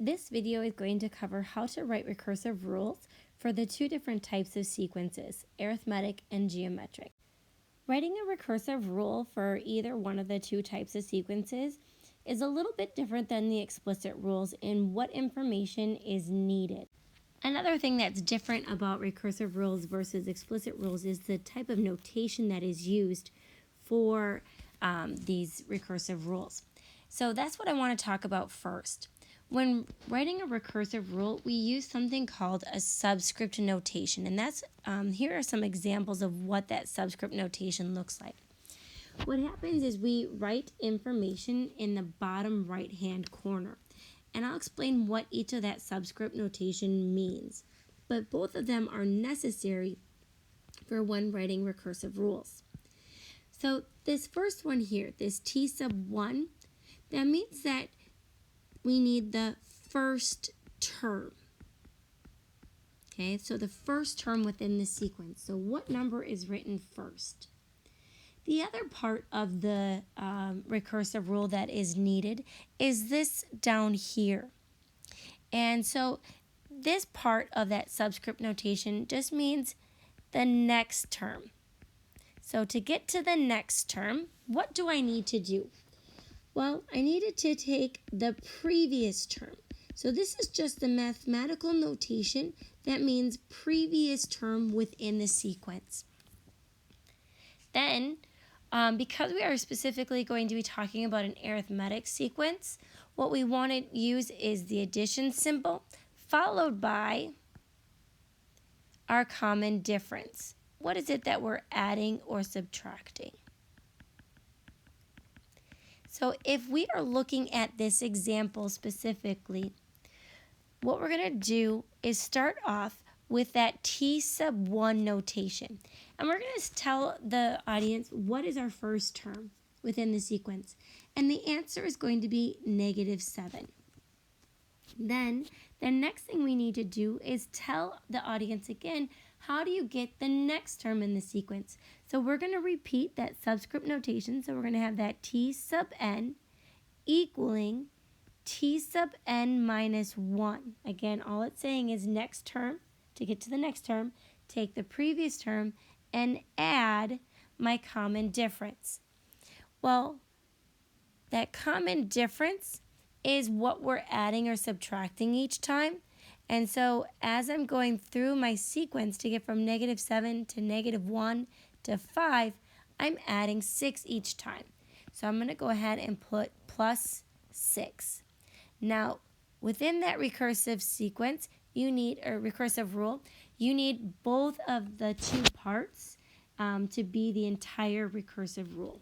This video is going to cover how to write recursive rules for the two different types of sequences, arithmetic and geometric. Writing a recursive rule for either one of the two types of sequences is a little bit different than the explicit rules in what information is needed. Another thing that's different about recursive rules versus explicit rules is the type of notation that is used for these recursive rules. So that's what I want to talk about first. When writing a recursive rule, we use something called a subscript notation, and that's here are some examples of what that subscript notation looks like. What happens is we write information in the bottom right-hand corner, and I'll explain what each of that subscript notation means, but both of them are necessary for when writing recursive rules. So this first one here, this T sub 1, that means that we need the first term. Okay, so the first term within the sequence. So what number is written first? The other part of the recursive rule that is needed is this down here. And so this part of that subscript notation just means the next term. So to get to the next term, what do I need to do? Well, I needed to take the previous term. So this is just the mathematical notation that means previous term within the sequence. Then, because we are specifically going to be talking about an arithmetic sequence, what we want to use is the addition symbol followed by our common difference. What is it that we're adding or subtracting? So if we are looking at this example specifically, what we're going to do is start off with that T sub 1 notation. And we're going to tell the audience what is our first term within the sequence. And the answer is going to be -7. Then the next thing we need to do is tell the audience again, how do you get the next term in the sequence? So we're going to repeat that subscript notation. So we're going to have that T sub n equaling T sub n minus 1. Again, all it's saying is next term. To get to the next term, take the previous term and add my common difference. Well, that common difference is what we're adding or subtracting each time. And so as I'm going through my sequence to get from -7 to -1 to 5, I'm adding 6 each time. So I'm going to go ahead and put +6. Now, within that recursive sequence, recursive rule, you need both of the two parts to be the entire recursive rule.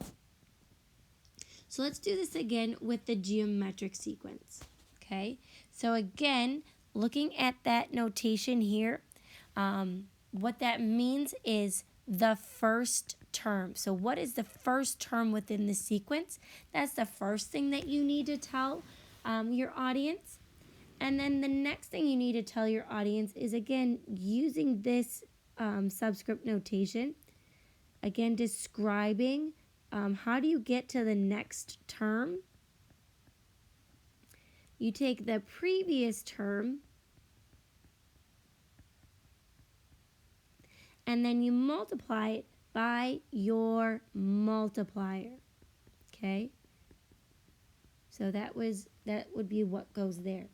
So let's do this again with the geometric sequence. Okay, so again, looking at that notation here, what that means is the first term. So what is the first term within the sequence? That's the first thing that you need to tell your audience. And then the next thing you need to tell your audience is, again, using this subscript notation, again, describing how do you get to the next term. You take the previous term and then you multiply it by your multiplier. Okay? So that would be what goes there.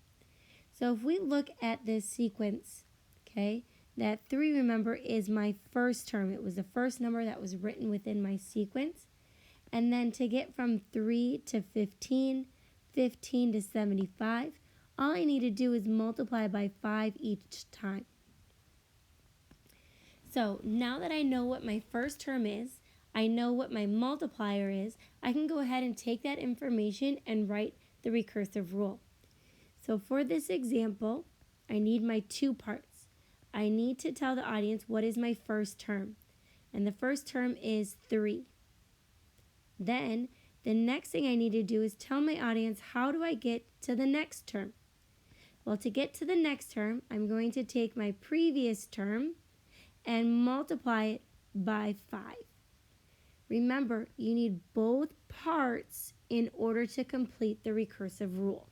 So if we look at this sequence, okay, that 3, remember, is my first term. It was the first number that was written within my sequence. And then to get from 3 to 15, 15 to 75, all I need to do is multiply by 5 each time. So now that I know what my first term is, I know what my multiplier is, I can go ahead and take that information and write the recursive rule. So for this example, I need my two parts. I need to tell the audience what is my first term. And the first term is 3. Then the next thing I need to do is tell my audience, how do I get to the next term? Well, to get to the next term, I'm going to take my previous term and multiply it by 5. Remember, you need both parts in order to complete the recursive rule.